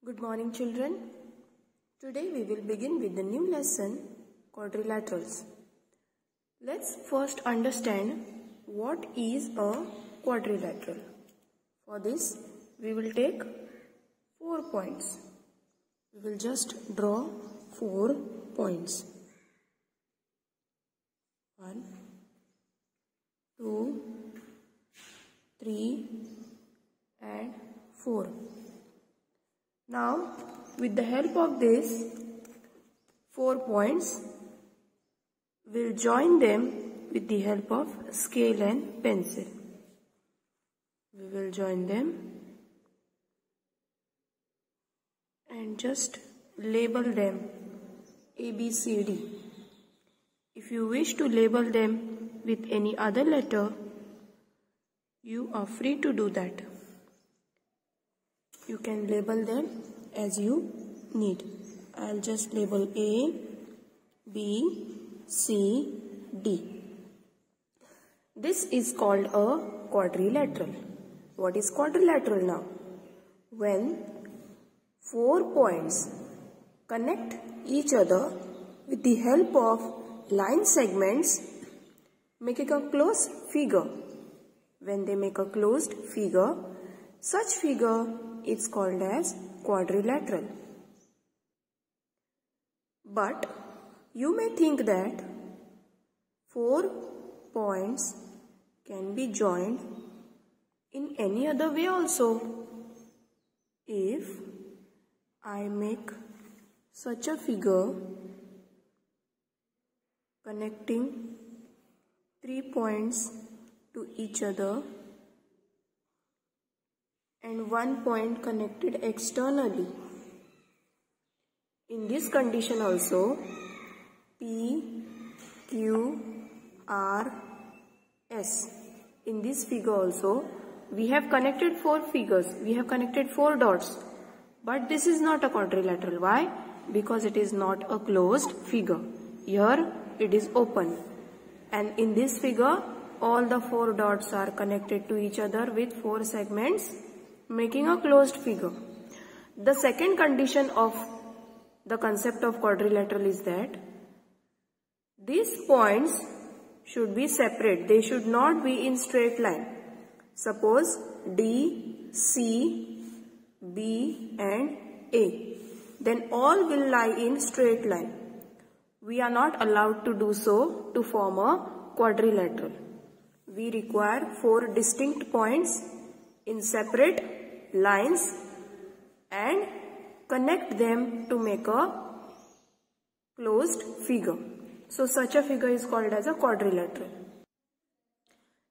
Good morning, children. Today we will begin with the new lesson, quadrilaterals. Let's first understand what is a quadrilateral. For this, we will take 4 points. We will just draw 4 points. 1, 2, 3 and 4. Now, with the help of these 4 points, we'll join them with the help of scale and pencil. We will join them and just label them A, B, C, D. If you wish to label them with any other letter, you are free to do that. You can label them as you need. I'll just label A, B, C, D. This is called a quadrilateral. What is quadrilateral now? When 4 points connect each other with the help of line segments, making a closed figure. When they make a closed figure, such figure is called as quadrilateral. But you may think that 4 points can be joined in any other way also. If I make such a figure connecting 3 points to each other and 1 point connected externally. In this condition also, P, Q, R, S. In this figure also, we have connected 4 figures. We have connected 4 dots. But this is not a quadrilateral. Why? Because it is not a closed figure. Here it is open. And in this figure, all the 4 dots are connected to each other with 4 segments, making a closed figure. The second condition of the concept of quadrilateral is that these points should be separate. They should not be in straight line. Suppose D, C, B and A. Then all will lie in straight line. We are not allowed to do so to form a quadrilateral. We require 4 distinct points in separate lines and connect them to make a closed figure. So such a figure is called as a quadrilateral.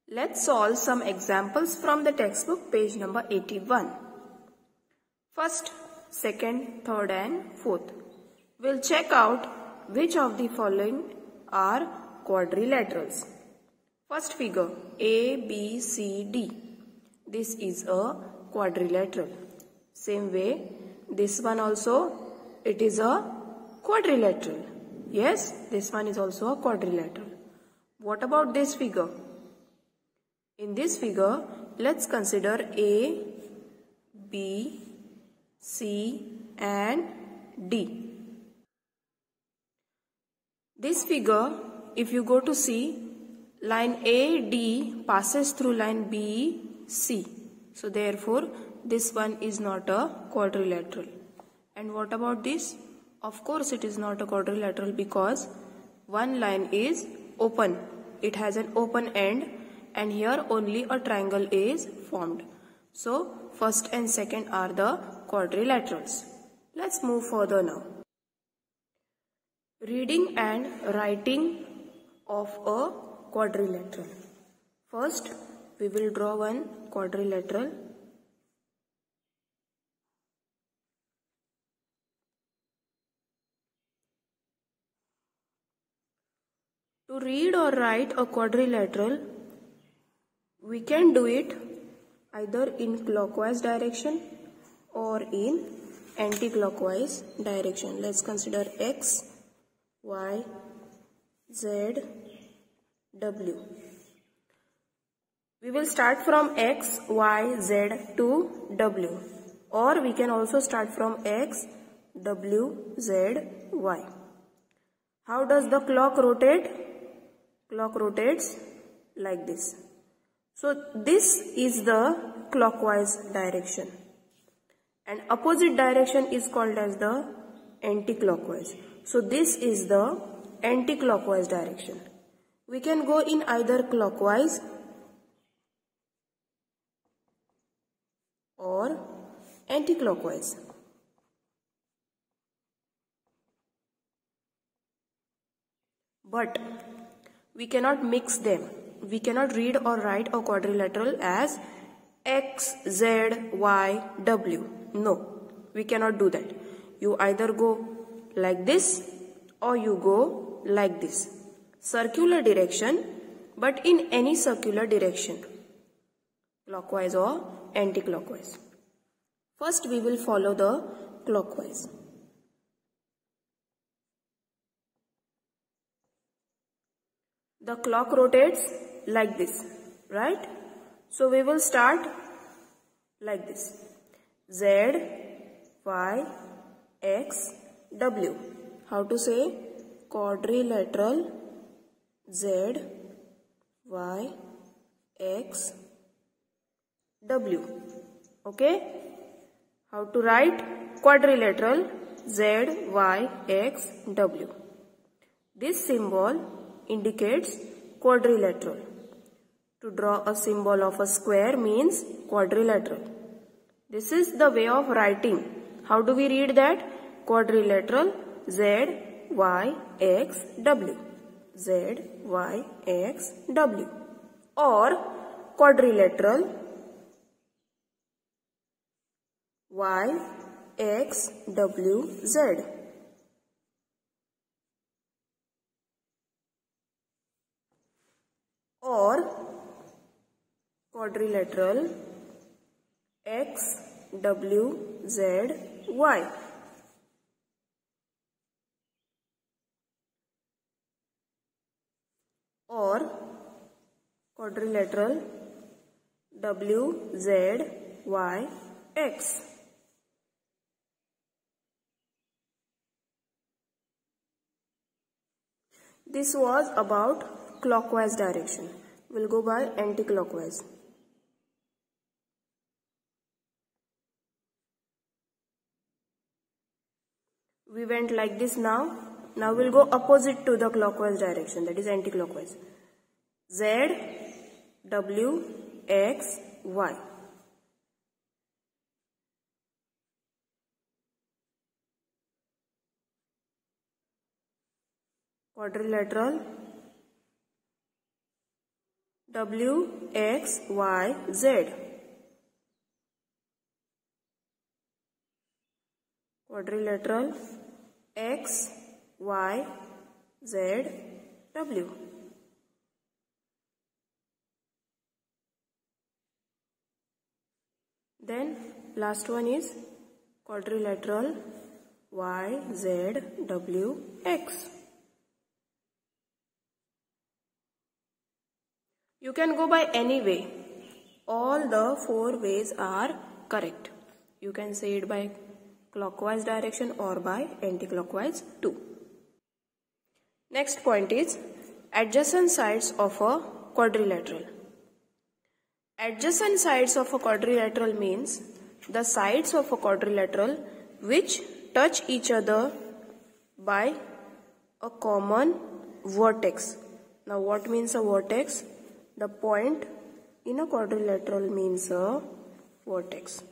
Let's solve some examples from the textbook, page number 81. First, second, third and fourth. We'll check out which of the following are quadrilaterals. First figure, A, B, C, D. This is a quadrilateral. Same way, this one also, it is a quadrilateral. Yes, this one is also a quadrilateral. What about this figure? In this figure, let's consider A, B, C and D. This figure, if you go to see, line AD passes through line BC. So therefore, this one is not a quadrilateral. And what about this? Of course, it is not a quadrilateral because one line is open. It has an open end and here only a triangle is formed. So, first and second are the quadrilaterals. Let's move further now. Reading and writing of a quadrilateral. First, we will draw one quadrilateral. To read or write a quadrilateral, we can do it either in clockwise direction or in anti-clockwise direction. Let's consider X, Y, Z, W. We will start from X, Y, Z to W. or we can also start from X, W, Z, Y. How does the clock rotate? Clock rotates like this. So this is the clockwise direction, and opposite direction is called as the anti-clockwise. So this is the anti-clockwise direction. We can go in either clockwise or anti-clockwise. But we cannot mix them. We cannot read or write a quadrilateral as X, Z, Y, W. No, we cannot do that. You either go like this or you go like this. Circular direction, but in any circular direction, clockwise or anti-clockwise. First we will follow the clockwise. The clock rotates like this, right? So we will start like this. Z, Y, X, W. How to say? Quadrilateral Z, Y, X, W. Okay? How to write? Quadrilateral Z, Y, X, W. This symbol indicates quadrilateral. To draw a symbol of a square means quadrilateral. This is the way of writing. How do we read that? Quadrilateral Z, Y, X, W. Z, Y, X, W. Or quadrilateral Y, X, W, Z. Or quadrilateral X, W, Z, Y. Or quadrilateral W, Z, Y, X. This was about clockwise direction. We'll go by anti-clockwise. We went like this now. Now we'll go opposite to the clockwise direction, that is anti-clockwise. Z, W, X, Y. Quadrilateral W, X, Y, Z. Quadrilateral X, Y, Z, W. Then last one is quadrilateral Y, Z, W, X. You can go by any way. All the four ways are correct. You can say it by clockwise direction or by anti-clockwise too. Next point is adjacent sides of a quadrilateral. Adjacent sides of a quadrilateral means the sides of a quadrilateral which touch each other by a common vertex. Now what means a vertex? The point in a quadrilateral means a vertex.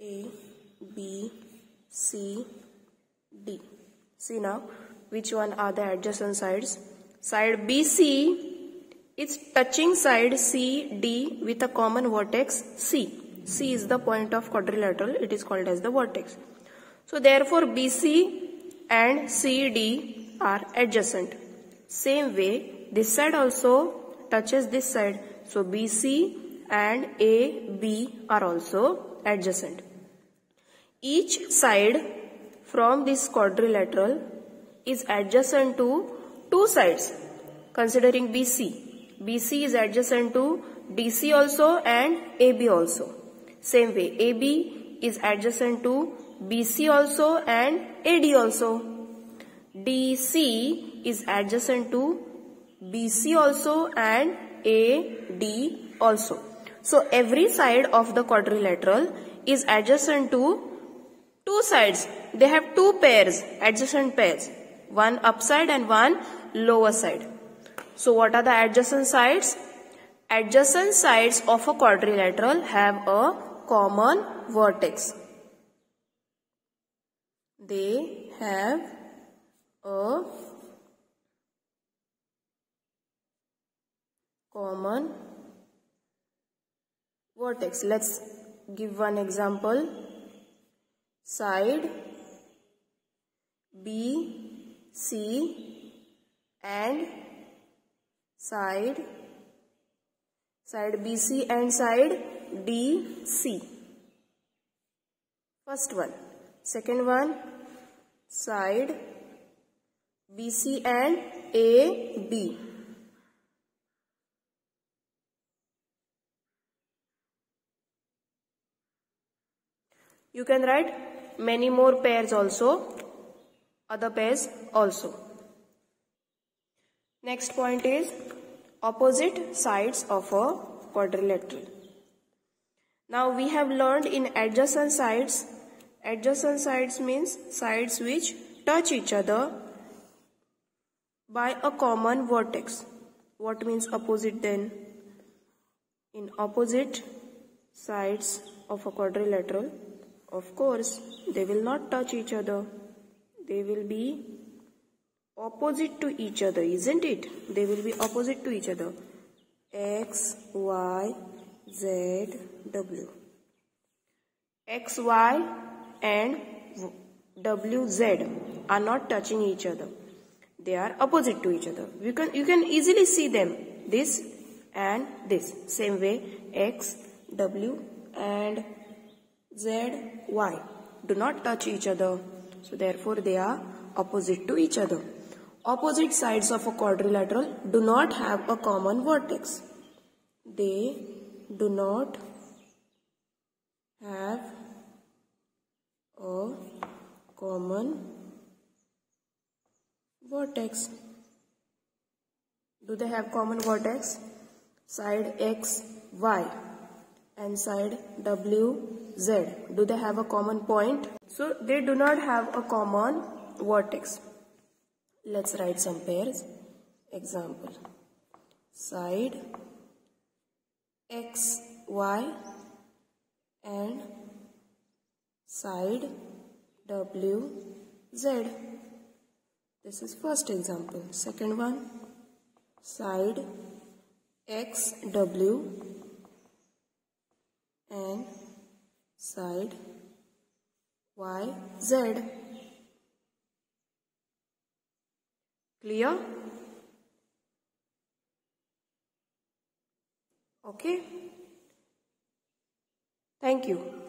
A, B, C, D. See now, which one are the adjacent sides? Side BC is touching side CD with a common vertex C. C is the point of quadrilateral. It is called as the vertex. So therefore BC and CD are adjacent. Same way, this side also touches this side. So BC and AB are also adjacent. Each side from this quadrilateral is adjacent to two sides. Considering BC, BC is adjacent to DC also and AB also. Same way, AB is adjacent to BC also and AD also. DC is adjacent to BC also and AD also. So every side of the quadrilateral is adjacent to two sides. They have two pairs, adjacent pairs, one upside and one lower side. So what are the adjacent sides? Adjacent sides of a quadrilateral have a common vertex. They have a common vertex. Let's give one example. Side B, C and side BC and side DC. First one. Second one, side BC and AB. You can write many more pairs also, other pairs also. Next point is opposite sides of a quadrilateral. Now we have learned in adjacent sides. Adjacent sides means sides which touch each other by a common vertex. What means opposite then? In opposite sides of a quadrilateral, of course, they will not touch each other. They will be opposite to each other, isn't it? They will be opposite to each other. X, Y, Z, W. X, Y and W, Z are not touching each other. They are opposite to each other. You can easily see them. This and this. Same way, X, W and Z, Y do not touch each other. So therefore they are opposite to each other. Opposite sides of a quadrilateral do not have a common vertex. They do not have a common vertex. Do they have common vertex? Side X, Y and side W, Z. Do they have a common point? So they do not have a common vertex. Let's write some pairs. Example. Side X, Y and side W, Z. This is first example. Second one. Side X, W and side Y, Z. Clear? Okay. Thank you.